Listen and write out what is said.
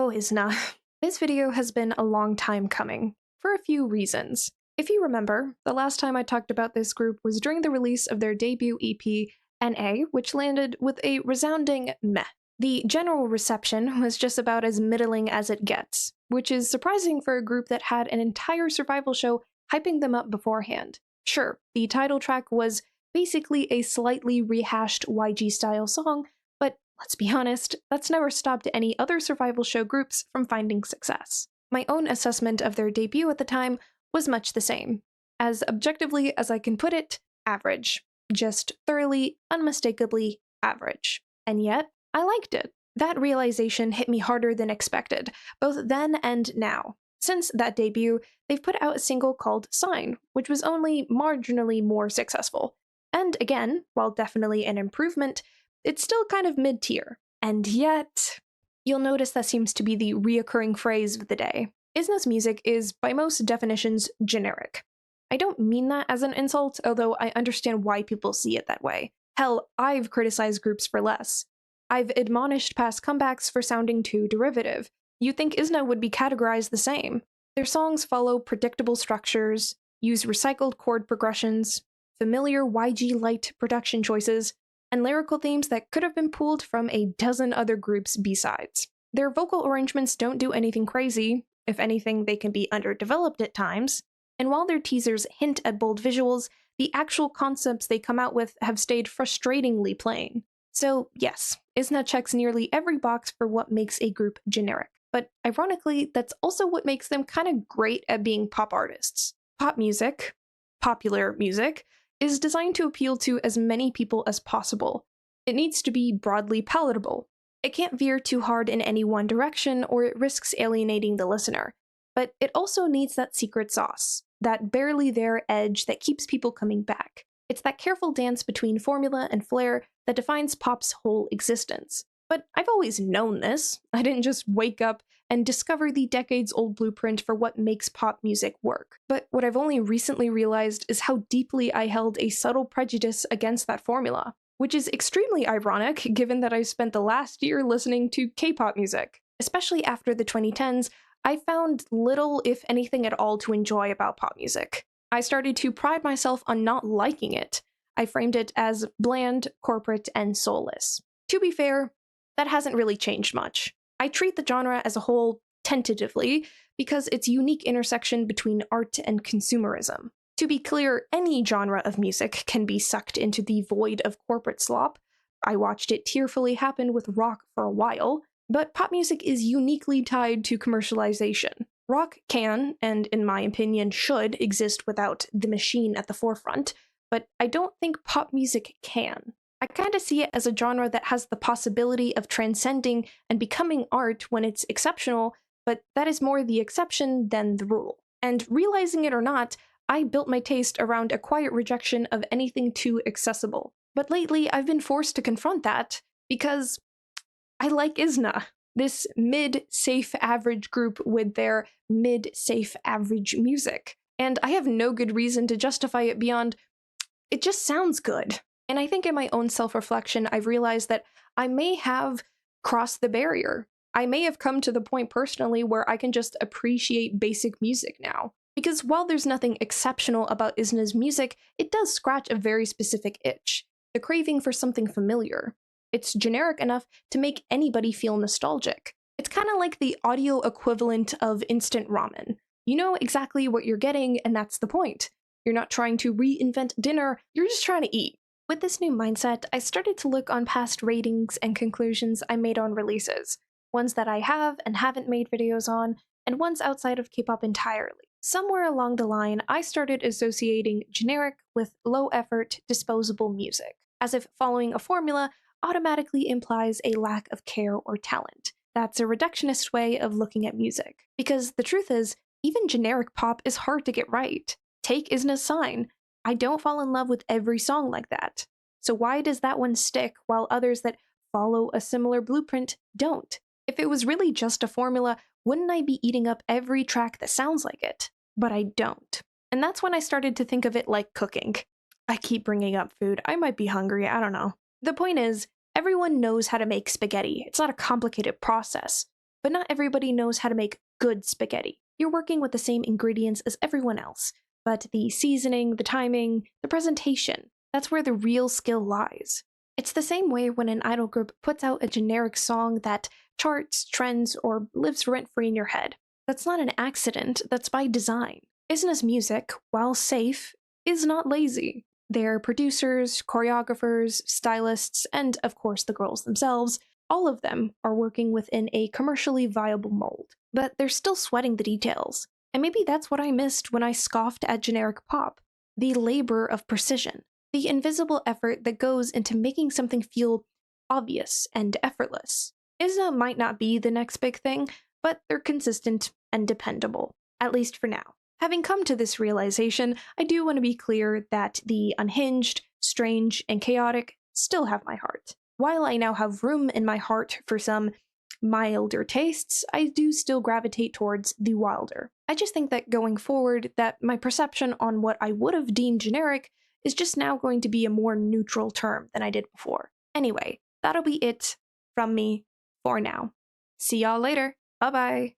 Oh, Isna. This video has been a long time coming, for a few reasons. If you remember, the last time I talked about this group was during the release of their debut EP, NA, which landed with a resounding meh. The general reception was just about as middling as it gets, which is surprising for a group that had an entire survival show hyping them up beforehand. Sure, the title track was basically a slightly rehashed YG-style song, but let's be honest, that's never stopped any other survival show groups from finding success. My own assessment of their debut at the time was much the same. As objectively as I can put it, average. Just thoroughly, unmistakably average. And yet, I liked it. That realization hit me harder than expected, both then and now. Since that debut, they've put out a single called Sign, which was only marginally more successful. And again, while definitely an improvement, it's still kind of mid-tier. And yet, you'll notice that seems to be the reoccurring phrase of the day. Isna's music is, by most definitions, generic. I don't mean that as an insult, although I understand why people see it that way. Hell, I've criticized groups for less. I've admonished past comebacks for sounding too derivative. You'd think Isna would be categorized the same. Their songs follow predictable structures, use recycled chord progressions, familiar YG-light production choices, and lyrical themes that could have been pulled from a dozen other groups' B-sides. Their vocal arrangements don't do anything crazy. If anything, they can be underdeveloped at times. And while their teasers hint at bold visuals, the actual concepts they come out with have stayed frustratingly plain. So yes, Isna checks nearly every box for what makes a group generic. But ironically, that's also what makes them kind of great at being pop artists. Pop music, popular music, is designed to appeal to as many people as possible. It needs to be broadly palatable. It can't veer too hard in any one direction or it risks alienating the listener. But it also needs that secret sauce, that barely there edge that keeps people coming back. It's that careful dance between formula and flair that defines pop's whole existence. But I've always known this. I didn't just wake up and discover the decades-old blueprint for what makes pop music work. But what I've only recently realized is how deeply I held a subtle prejudice against that formula, which is extremely ironic given that I've spent the last year listening to K-pop music. Especially after the 2010s, I found little, if anything at all, to enjoy about pop music. I started to pride myself on not liking it. I framed it as bland, corporate, and soulless. To be fair, that hasn't really changed much. I treat the genre as a whole tentatively because its unique intersection between art and consumerism. To be clear, any genre of music can be sucked into the void of corporate slop. I watched it tearfully happen with rock for a while, but pop music is uniquely tied to commercialization. Rock can, and in my opinion should, exist without the machine at the forefront, but I don't think pop music can. I kinda see it as a genre that has the possibility of transcending and becoming art when it's exceptional, but that is more the exception than the rule. And realizing it or not, I built my taste around a quiet rejection of anything too accessible. But lately, I've been forced to confront that because I like Isna, this mid-safe average group with their mid-safe average music. And I have no good reason to justify it beyond, it just sounds good. And I think in my own self-reflection, I've realized that I may have crossed the barrier. I may have come to the point personally where I can just appreciate basic music now. Because while there's nothing exceptional about Isna's music, it does scratch a very specific itch, the craving for something familiar. It's generic enough to make anybody feel nostalgic. It's kind of like the audio equivalent of instant ramen. You know exactly what you're getting, and that's the point. You're not trying to reinvent dinner, you're just trying to eat. With this new mindset, I started to look on past ratings and conclusions I made on releases, ones that I have and haven't made videos on, and ones outside of K-pop entirely. Somewhere along the line, I started associating generic with low-effort, disposable music, as if following a formula automatically implies a lack of care or talent. That's a reductionist way of looking at music. Because the truth is, even generic pop is hard to get right. Take Isna's Sign. I don't fall in love with every song like that. So why does that one stick while others that follow a similar blueprint don't? If it was really just a formula, wouldn't I be eating up every track that sounds like it? But I don't. And that's when I started to think of it like cooking. I keep bringing up food. I might be hungry, I don't know. The point is, everyone knows how to make spaghetti. It's not a complicated process. but not everybody knows how to make good spaghetti. You're working with the same ingredients as everyone else, but the seasoning, the timing, the presentation, that's where the real skill lies. It's the same way when an idol group puts out a generic song that charts, trends, or lives rent-free in your head. That's not an accident, that's by design. Isna's music, while safe, is not lazy. Their producers, choreographers, stylists, and of course the girls themselves, all of them are working within a commercially viable mold. But they're still sweating the details. And maybe that's what I missed when I scoffed at generic pop. The labor of precision. The invisible effort that goes into making something feel obvious and effortless. Isna might not be the next big thing, but they're consistent and dependable, at least for now. Having come to this realization, I do want to be clear that the unhinged, strange, and chaotic still have my heart. While I now have room in my heart for some milder tastes, I do still gravitate towards the wilder. I just think that going forward, that my perception on what I would have deemed generic is just now going to be a more neutral term than I did before. Anyway, that'll be it from me for now. See y'all later. Bye-bye.